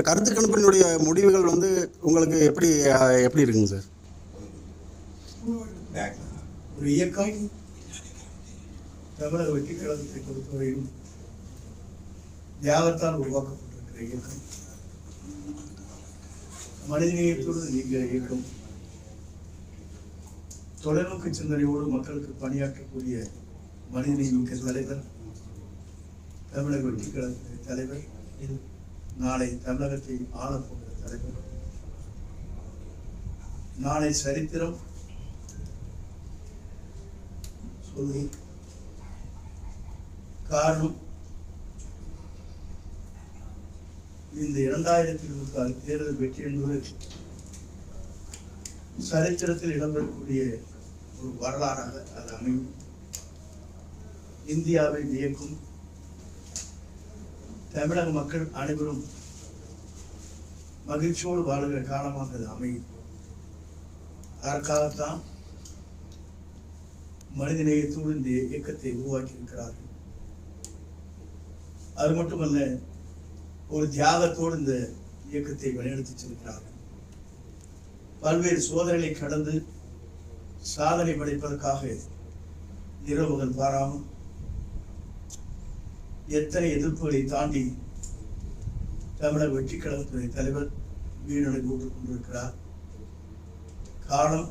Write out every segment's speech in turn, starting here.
கருத்து கணிப்பினுடைய முடிவுகள் வந்து உங்களுக்கு எப்படி எப்படி இருக்குங்க சார்? ஒரு இயக்கம் தமிழக வெற்றி கழகத்தை பொறுத்தவரையும் தியாகத்தால் உருவாக்கப்பட்டிருக்கிற இயக்கம், மனிதநேயத்தோடு நீங்கிற இயக்கம், தொலைநோக்கு சிந்தனையோடு மக்களுக்கு பணியாற்றக்கூடிய மனிதநேயமிக்க தலைவர் தமிழக வெற்றி கழகத்தின் தலைவர், நாளை தமிழகத்தை ஆளப்போகிற தலைவர், நாளை சரித்திரம் சொல்லி காரணம் இந்த 2026 தேர்தல் வெற்றி என்பது சரித்திரத்தில் இடம்பெறக்கூடிய ஒரு வரலாறாக அது அமையும். இந்தியாவை வியக்கும் தமிழக மக்கள் அனைவரும் மகிழ்ச்சியோடு வாழுகிற காலமாக அது அமையும். அதற்காகத்தான் மனிதநேயத்தோடு இந்த இயக்கத்தை உருவாக்கி இருக்கிறார்கள். அது மட்டுமல்ல, ஒரு தியாகத்தோடு இந்த இயக்கத்தை வழிநடத்தி செல்கிறார்கள். பல்வேறு சோதனைகளை கடந்து சாதனை படைப்பதற்காக இரவுகள் பாராமல் எத்தனை எதிர்ப்புகளை தாண்டி தமிழக வெற்றி கழகத்துறை தலைவர் வீடு போட்டுக் கொண்டிருக்கிறார். காலம்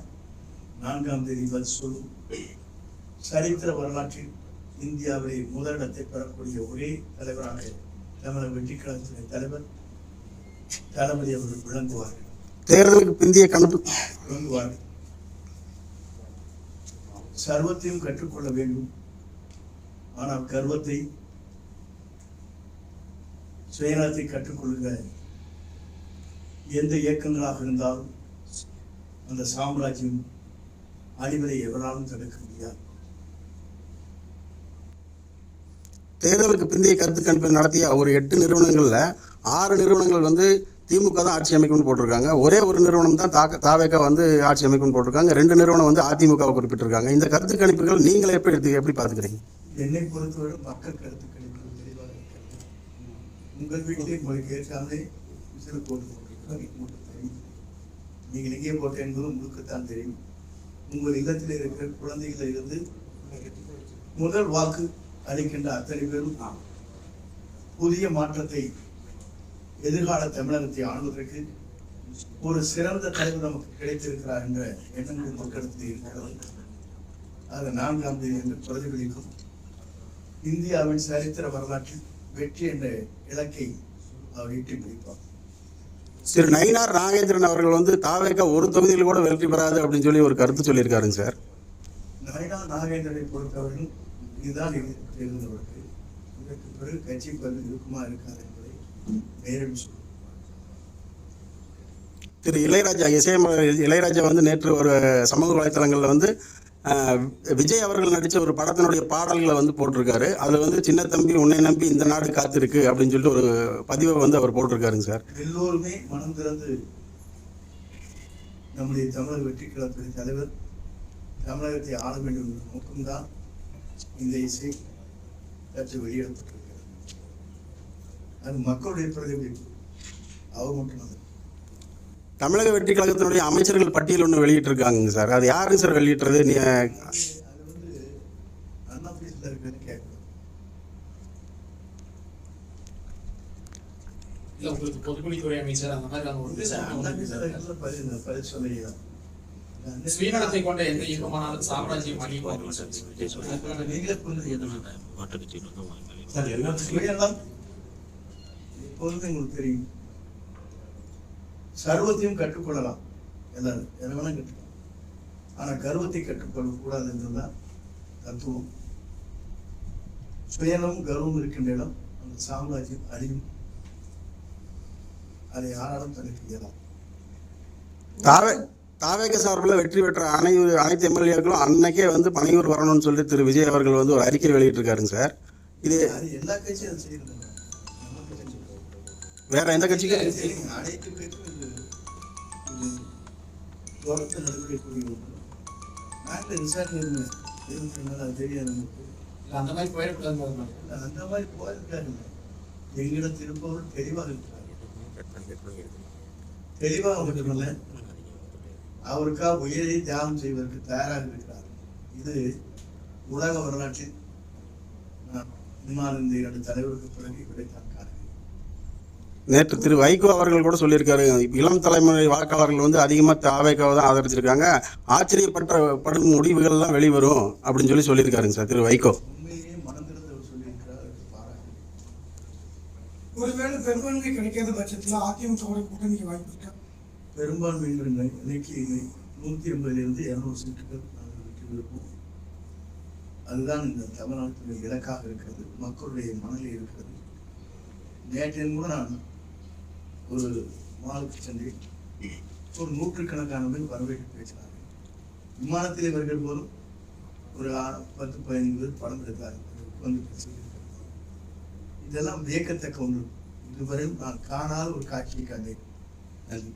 4ஆம் தேதி பதில் சொல்லும். சரித்திர வரலாற்றில் இந்தியாவிலே முதலிடத்தை பெறக்கூடிய ஒரே தலைவராக தமிழக வெற்றி கழகத்துறை தலைவர் தளபதி அவர்கள் விளங்குவார்கள். தேர்தலுக்கு பிந்தைய கணக்கு விளங்குவார்கள். சர்வத்தையும் கற்றுக்கொள்ள வேண்டும். ஆனால் கர்வத்தை, சுயநலத்தை கற்றுக்கொள்ளுங்க. எந்த இயக்கங்களாக இருந்தாலும் அந்த சாம்ராஜ்யம் அழிவதை எவராலும் தடுக்க முடியாது. தேர்தலுக்கு பிந்தைய கருத்து கணிப்பு நடத்திய ஒரு 8 நிறுவனங்கள்ல 6 நிறுவனங்கள் வந்து திமுக தான் ஆட்சி அமைக்கும்னு போட்டிருக்காங்க. ஒரே ஒரு நிறுவனம் தான் தாவேக வந்து ஆட்சி அமைக்கும்னு போட்டிருக்காங்க. 2 நிறுவனம் வந்து அதிமுகவை குறிப்பிட்டிருக்காங்க. இந்த கருத்து கணிப்புகள் நீங்களே எப்படி பார்த்துக்கிறீங்க? என்னை பொறுத்தவரை மக்கள் கருத்து கணிப்பு தெளிவாக இருக்கிறது. உங்கள் வீட்டிலே உங்களுக்கு ஏற்காமே விசில் போட்டு தெரியும். நீங்கள் எங்கே போட்ட என்பது உங்களுக்குத்தான் தெரியும். உங்கள் இல்லத்தில் இருக்கிற குழந்தைகளில் இருந்து முதல் வாக்கு அளிக்கின்ற அத்தனை பேரும் புதிய மாற்றத்தை, எதிர்கால தமிழகத்தை ஆளுவதற்கு ஒரு சிறந்த தலைவர் நமக்கு கிடைத்திருக்கிறார் என்ற எண்ணங்கள் மக்களுக்கு இருக்கிறது. அது 4ஆம் தேதி என்று பிரதிபலிக்கும். இந்தியாவின் சரித்திர வரலாற்றில் வெற்றி என்ற இலக்கை அவர் ஈட்டி பிடிப்பார். திரு நயினார் நாகேந்திரன் அவர்கள் வந்து தாவேக ஒரு தொகுதியில் கூட வெற்றி பெறாது அப்படின்னு சொல்லி ஒரு கருத்து சொல்லியிருக்காருங்க சார். நயினார் நாகேந்திரனை பொறுத்தவரையும் இதுதான் இருந்தவருக்கு இதற்கு பிறகு கட்சி பதவி இருக்குமா இருக்காது என்பதை நேரடி சொல்லுவார். திரு இளையராஜா வந்து நேற்று ஒரு சமூக வலைத்தளங்களில் வந்து விஜய் அவர்கள் நடித்த ஒரு படத்தினுடைய பாடல்களை வந்து போட்டிருக்காரு. அதில் வந்து சின்ன தம்பி உன்னை நம்பி இந்த நாடு காத்திருக்கு அப்படின்னு சொல்லிட்டு ஒரு பதிவை வந்து அவர் போட்டிருக்காருங்க சார். எல்லோருமே மனம் திறந்து நம்முடைய தமிழக வெற்றி கழகத்துறை தலைவர் தமிழகத்தை ஆள வேண்டும் என்ற நோக்கம்தான் இந்த இசை கற்று வெளியிடப்பட்டிருக்கிறது. அது மக்களுடைய பிரதிபலிப்பு. அவர் மட்டுமல்ல, தமிழக வெற்றி கழகத்தினுடைய அமைச்சர்கள் பட்டியல் ஒன்று வெளியிட்டிருக்காங்க சார். அது யாருங்க சார் வெளியிட்டுறது? அது வந்து அன்ஆபீஸ்ல இருக்குன்னு கேட்கணும். இல்ல உங்களுக்கு பொதுப்பணித்துறை அமைச்சர் அந்த மாதிரி பதில் சொல்லியா சுயநலத்தை கொண்ட எந்த இயக்கமானாலும் சாம்ராஜ்யம் இப்பொழுது உங்களுக்கு தெரியும். சர்வத்தையும் கற்றுக்கொள்ளலாம், எல்லாரும் எதை வேணா கற்றுக்கலாம். ஆனா கர்வத்தை கற்றுக்கொள்ளக்கூடாது என்றுதான் தத்துவம். சுயநலமும் கர்வம் இருக்கின்ற இடம் அந்த சாம்ராஜ்யம் அழியும். அதை யாராலும் தடுக்க இயலாம். தாவேக சார்பில் வெற்றி பெற்ற அனைத்து எம்எல்ஏக்களும் அன்னைக்கே வந்து பனையூர் வரணும்னு சொல்லி திரு விஜய் அவர்கள் வந்து ஒரு அறிக்கை வெளியிட்டிருக்காருங்க சார். இது எல்லா கட்சியும் செய்யறது, வேற எந்த கட்சிக்கு அனைத்து பேருக்கும் நடக்கக்கூடிய நாட்டில் விசாரணை அது தெரியாது. அந்த மாதிரி போயிடக்கூடாது. அந்த மாதிரி போயிருக்காருங்க. எங்களிடம் திருப்பவர் தெளிவாக இருக்கிறார். தெளிவாக மட்டுமல்ல, அவருக்காக உயிரை தியாகம் செய்வதற்கு தயாராக இருக்கிறார். இது உலக வரலாற்றில் முன்னாள் இந்த 2 தலைவருக்கு பிறகு கிடைத்தான் காரணம். நேற்று திரு வைகோ அவர்கள் கூட சொல்லியிருக்காரு, இளம் தலைமுறை வாக்காளர்கள் வந்து அதிகமாக தாவேக்காவை தான் ஆதரிச்சிருக்காங்க, ஆச்சரியப்படும் முடிவுகள்லாம் வெளிவரும் அப்படின்னு சொல்லியிருக்காருங்க சார் திரு வைகோ. உண்மையிலேயே மனம் திறந்தவர் சொல்லியிருக்கிறார். பாராட்டு. ஒருவேளை பெரும்பான்மை கிடைக்காத பட்சத்தில் அதிமுக கூட்டணிக்கு வாய்ப்பு இருக்கா? பெரும்பான்மை இன்னைக்கு 180 200 சீட்டுகள் நாங்கள் வெற்றிருப்போம். அதுதான் இந்த தமிழ்நாட்டுடைய இலக்காக இருக்கிறது, மக்களுடைய மனதில் இருக்கிறது. நேற்றையும் கூட நான் ஒரு மாலுக்கு சென்றேன். ஒரு 100கணக்கான பேர் வரவேற்று பேசினார்கள். விமானத்தில் இவர்கள் போலும் ஒரு 10-15 பேர் படம் எடுத்தார்கள் வந்து பேசியிருக்கிறார்கள். இதெல்லாம் வியக்கத்தக்க ஒன்று. இதுவரை நான் காணாத ஒரு காட்சியை கண்டேன். நன்றி.